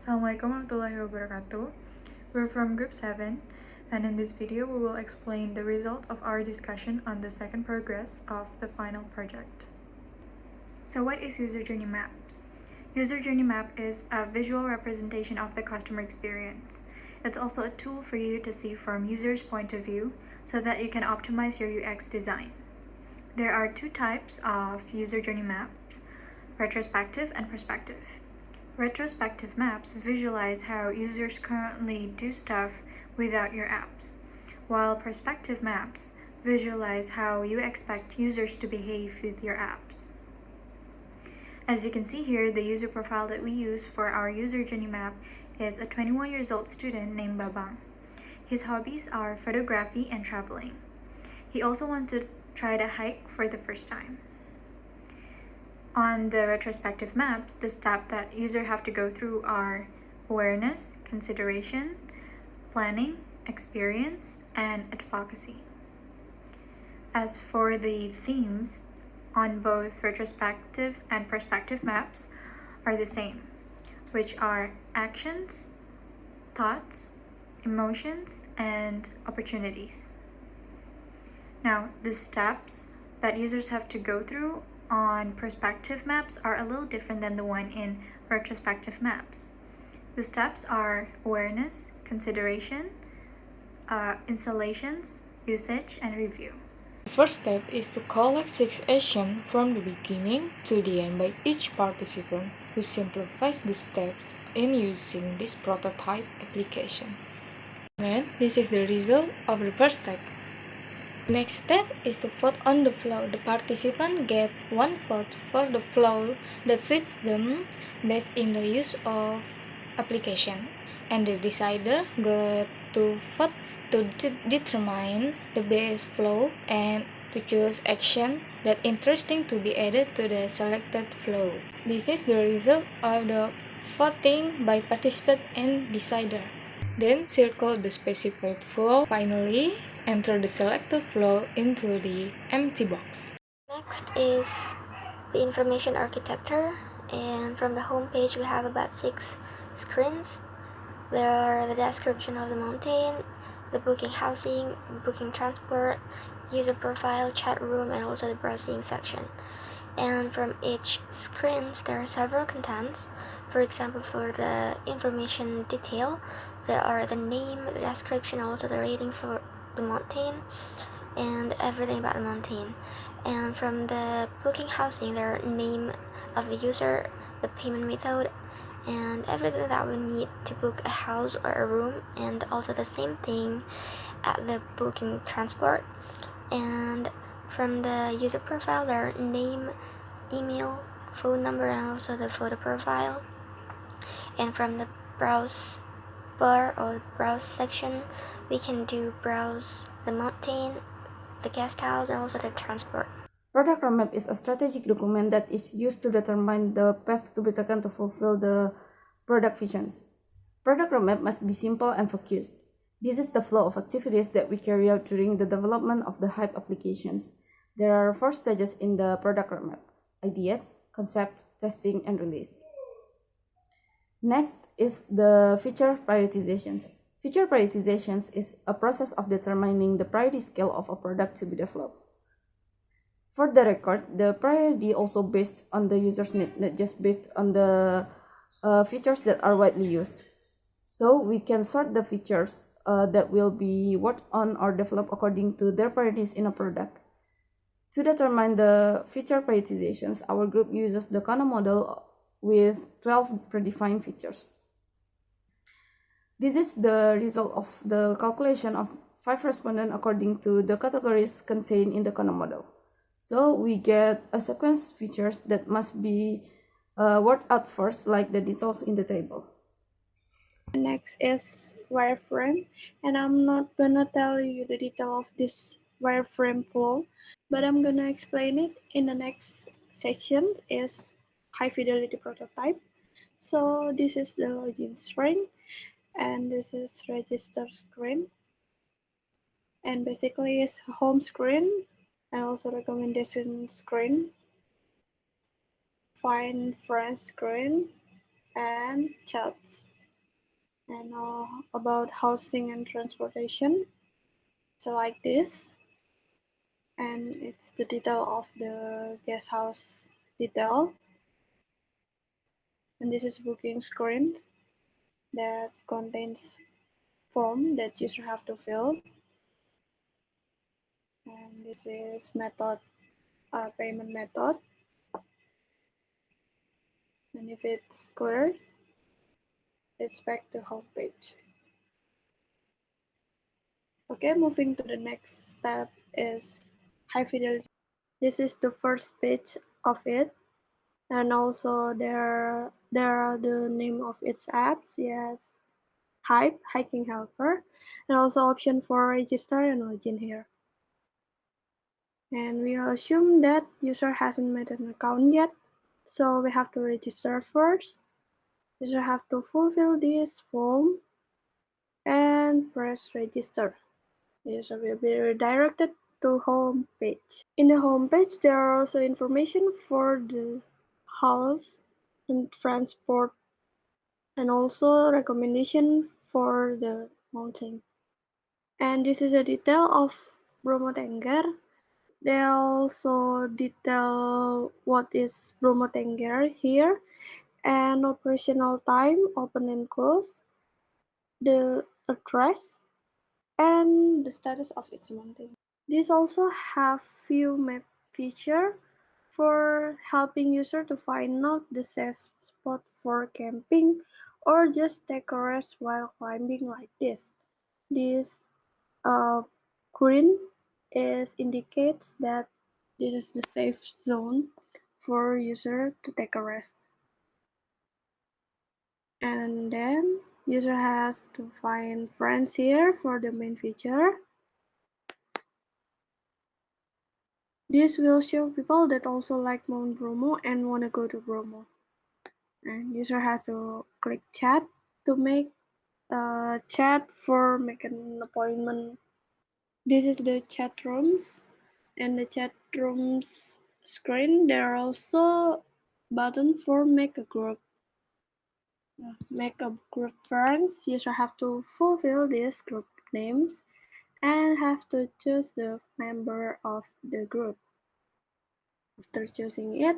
Assalamualaikum warahmatullahi wabarakatuh. We're from Group 7, and in this video we will explain the result of our discussion on the second progress of the final project. So what is User Journey Maps? User Journey Map is a visual representation of the customer experience. It's also a tool for you to see from users' point of view so that you can optimize your UX design. There are two types of user journey maps, retrospective and prospective. Retrospective maps visualize how users currently do stuff without your apps, while prospective maps visualize how you expect users to behave with your apps. As you can see here, the user profile that we use for our user journey map is a 21 years old student named Babang. His hobbies are photography and traveling. He also wants to try to hike for the first time. On the retrospective maps, the steps that users have to go through are awareness, consideration, planning, experience, and advocacy. As for the themes on both retrospective and prospective maps are the same, which are actions, thoughts, emotions, and opportunities. Now, the steps that users have to go through on prospective maps are a little different than the one in retrospective maps. The steps are awareness, consideration, installations, usage, and review. The first step is to collect 6 actions from the beginning to the end by each participant, who simplifies the steps in using this prototype application. And this is the result of the first step. Next step is to vote on the flow. The participants get one vote for the flow that suits them based in the use of application, and the decider get to vote to determine the best flow and to choose action that interesting to be added to the selected flow. This is the result of the voting by participant and decider. Then circle the specified flow. Finally, enter the selected flow into the empty box. Next is the information architecture, and from the home page we have about 6 screens. There are the description of the mountain, the booking housing, booking transport, user profile, chat room, and also the browsing section. And from each screens there are several contents. For example, for the information detail, there are the name, the description, also the rating for the mountain, and everything about the mountain. And from the booking housing, there are name of the user, the payment method, and everything that we need to book a house or a room, and also the same thing at the booking transport. And from the user profile, there are name, email, phone number, and also the photo profile. And from the browse bar or browse section, we can do browse the mountain, the guest house, and also the transport. Product roadmap is a strategic document that is used to determine the path to be taken to fulfill the product visions. Product roadmap must be simple and focused. This is the flow of activities that we carry out during the development of the HIPE applications. There are 4 stages in the product roadmap: idea, concept, testing, and release. Next is the feature prioritizations. Feature prioritizations is a process of determining the priority scale of a product to be developed. For the record, the priority also based on the user's need, not just based on the features that are widely used. So we can sort the features that will be worked on or developed according to their priorities in a product. To determine the feature prioritizations, our group uses the Kano model with 12 predefined features. This is the result of the calculation of 5 respondents according to the categories contained in the Kano model. So we get a sequence features that must be worked out first, like the details in the table. Next is wireframe, and I'm not gonna tell you the detail of this wireframe flow, but I'm gonna explain it in the next section is high fidelity prototype. So this is the login screen, and this is register screen, and basically it's home screen and also recommendation screen, find friends screen, and chats. And about housing and transportation, so like this, and it's the detail of the guest house detail, and this is booking screen that contains form that user have to fill, and this is method, payment method, and if it's clear, it's back to home page. Okay, moving to the next step is high fidelity. This is the first page of it, and also there are the name of its apps. Yes, HIPE, hiking helper, and also option for register and login here. And we assume that user hasn't made an account yet, so we have to register first. User have to fulfill this form and press register. User will be redirected to home page. In the home page, there are also information for the house and transport, and also recommendation for the mountain. And this is a detail of Bromo Tengger. They also detail what is Bromo Tengger here, and operational time, open and close, the address, and the status of its mountain. These also have few map feature for helping user to find out the safe spot for camping or just take a rest while climbing like this. This green indicates that this is the safe zone for user to take a rest. And then user has to find friends here for the main feature. This will show people that also like Mount Bromo and want to go to Bromo. And user have to click chat to make a chat for make an appointment. This is the chat rooms, and the chat rooms screen. There are also button for make a group. Make a group friends. User have to fulfill these group names and have to choose the member of the group. After choosing it,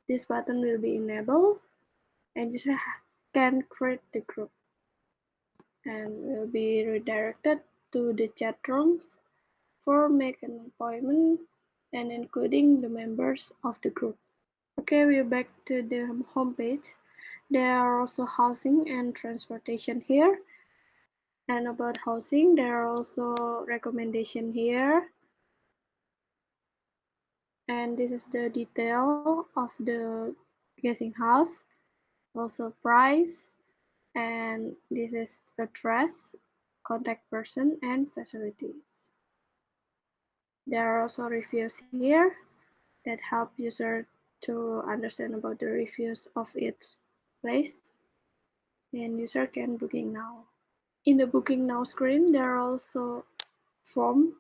this button will be enabled and user can create the group and will be redirected to the chat rooms for make an appointment and including the members of the group. Okay, we're back to the home page. There are also housing and transportation here. And about housing, there are also recommendation here. And this is the detail of the guessing house, also price, and this is address, contact person, and facilities. There are also reviews here that help user to understand about the reviews of its place, and user can booking now. In the booking now screen, there are also form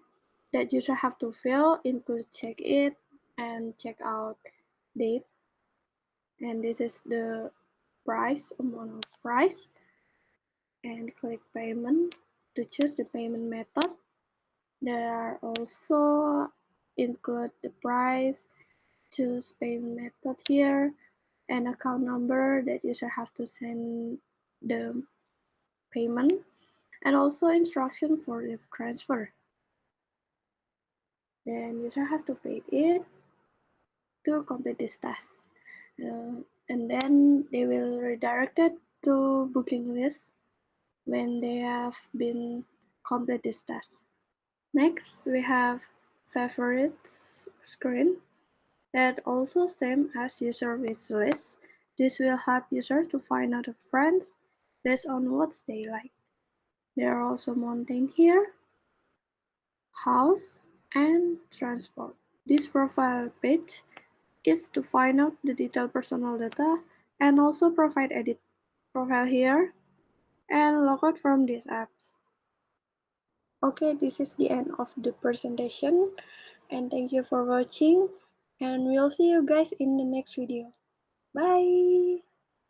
that user have to fill, include check in and check out date, and this is the price, amount of price, and click payment to choose the payment method. There are also include the price, choose payment method here, and account number that user have to send the payment, and also instruction for the transfer. Then user have to pay it to complete this task. And then they will redirect it to booking list when they have been complete this task. Next, we have favorites screen that also same as user wish list. This will help user to find out friends based on what they like. There are also mountain here, house, and transport. This profile page is to find out the detailed personal data and also provide edit profile here and log out from these apps. Okay, this is the end of the presentation, and thank you for watching, and we'll see you guys in the next video. Bye!